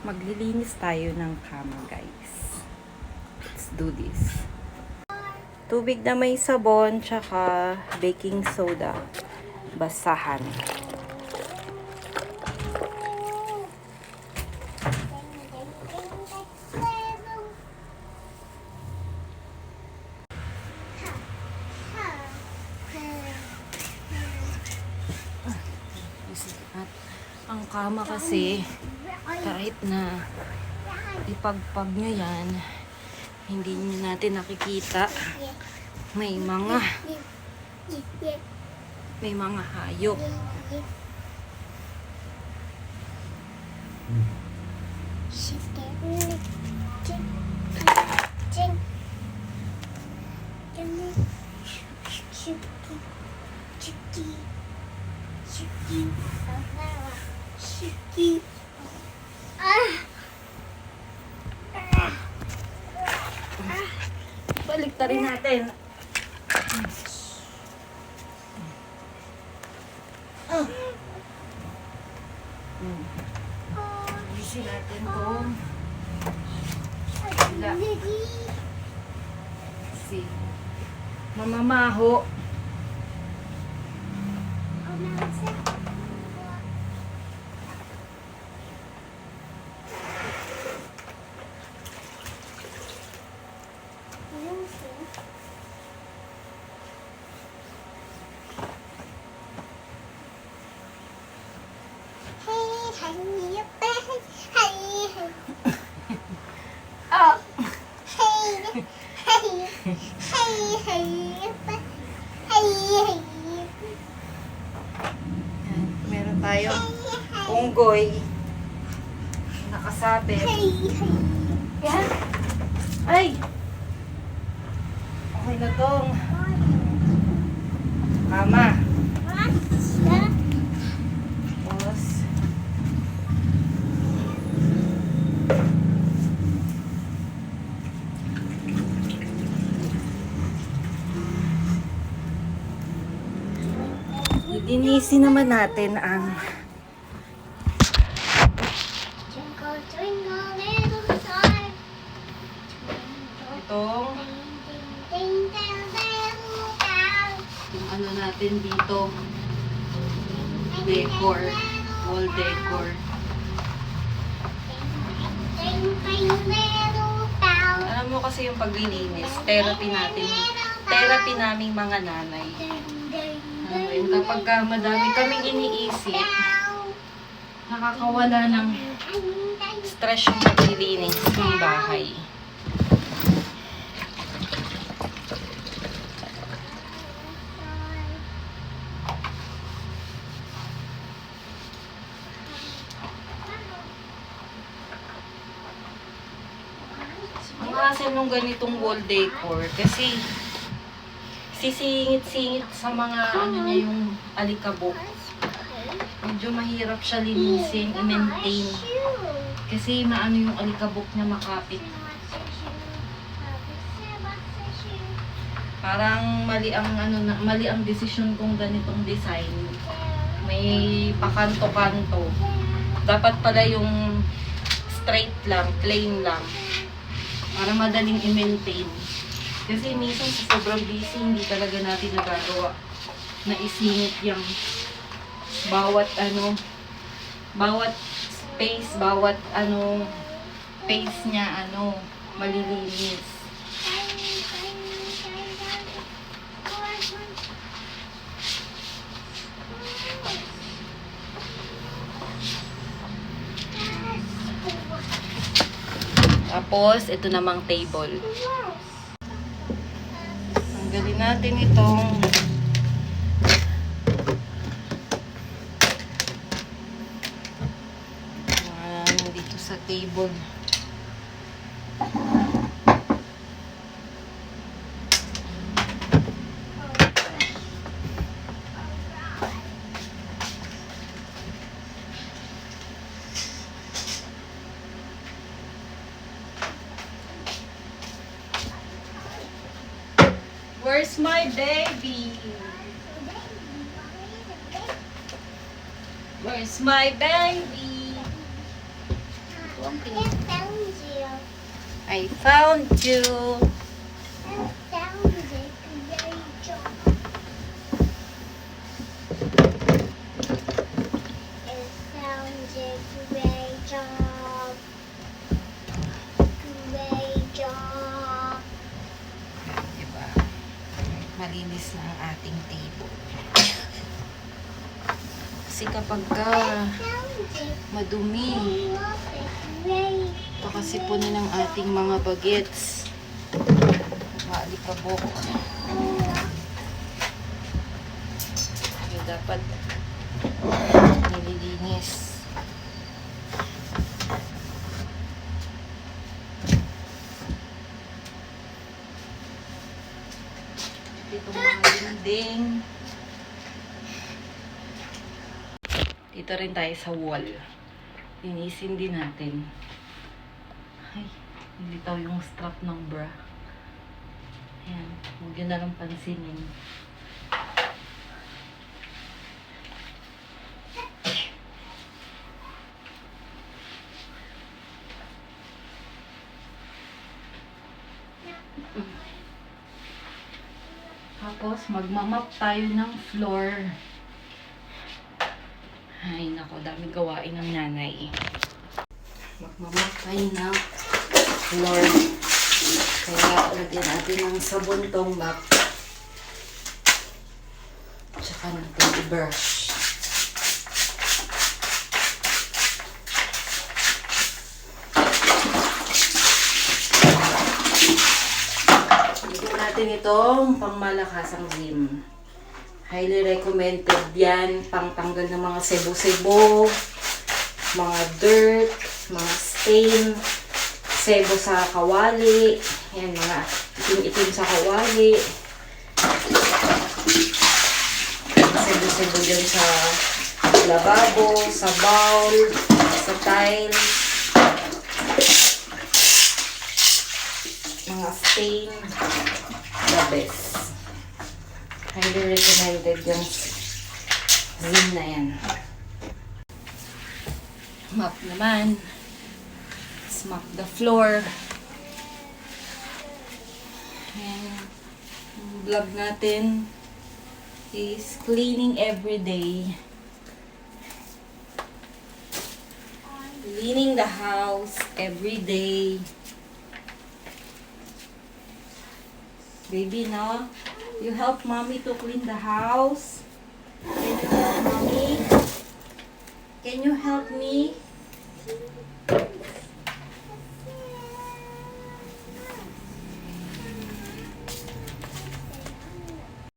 Maglilinis tayo ng kama, guys. Let's do this. Tubig na may sabon, tsaka baking soda. Basahan. At ang kama kasi, kahit na ipagpag nyo yan, hindi nyo natin nakikita. May mga hayop. Balik ta rin natin. Isi natin itong sila. Si mamamaho. Meron tayong unggoy nakasabit. Yan. Ay! Okay na tong kama. Tapos linisin naman natin ang itong yung ano natin dito, decor, wall decor. Alam mo kasi yung paglilinis, therapy naming mga nanay. Kapag madami kaming iniisip, nakakawala ng stress yung paglilinis ng bahay. Ang hassle nung ganitong wall decor kasi sisingit-singit sa mga ano niya yung alikabok. Medyo mahirap siya linisin, i-maintain. Kasi maano yung alikabok niya makapit. Parang mali ang desisyon kong ganitong design. May pakanto-kanto. Dapat pala yung straight lang, plain lang. Para madaling i-maintain. Kasi minsan sa sobrang busy, hindi talaga natin nagagawa na isingit yung bawat space, bawat space niya, malilinis. Tapos, ito namang table. Tanggalin natin itong dito sa table. Where's my baby? Where's my baby? Pumpkin. I found you. I found you. I found you. Great job. I found you. Great job. Great job. Diba? Malinis na ang ating table. Kasi kapag ka Found you. madumi, Great. pakasipunin ng ating mga bagets. Maalikabok. Kaya dapat nililinis. Dito mga dinding. Dito rin tayo sa wall. Linisin din natin. Ay, nilitaw yung strap ng bra. Ayan, huwag yun na lang pansinin. Tapos, magmamap tayo ng floor. Ay, nako, dami gawain ng nanay. Magmamap tayo ng floor. Kaya, lagyan natin ng sabon tong map. Tsaka natin i-brush. Lagyan natin itong pangmalakasang gym. Highly recommended yan. Pangtanggal ng mga sebo-sebo, mga dirt, mga stain, sebo sa kawali. Yan, mga itim-itim sa kawali. Sebo-sebo dyan sa lababo, sa bowl, sa tiles. Mga stain. The best. Highly recommended yung zin na yan. Mop naman. Let's mop the floor. And ang vlog natin is cleaning every day. Cleaning the house every day. Baby, no? You help mommy to clean the house? Can you help mommy? Can you help me?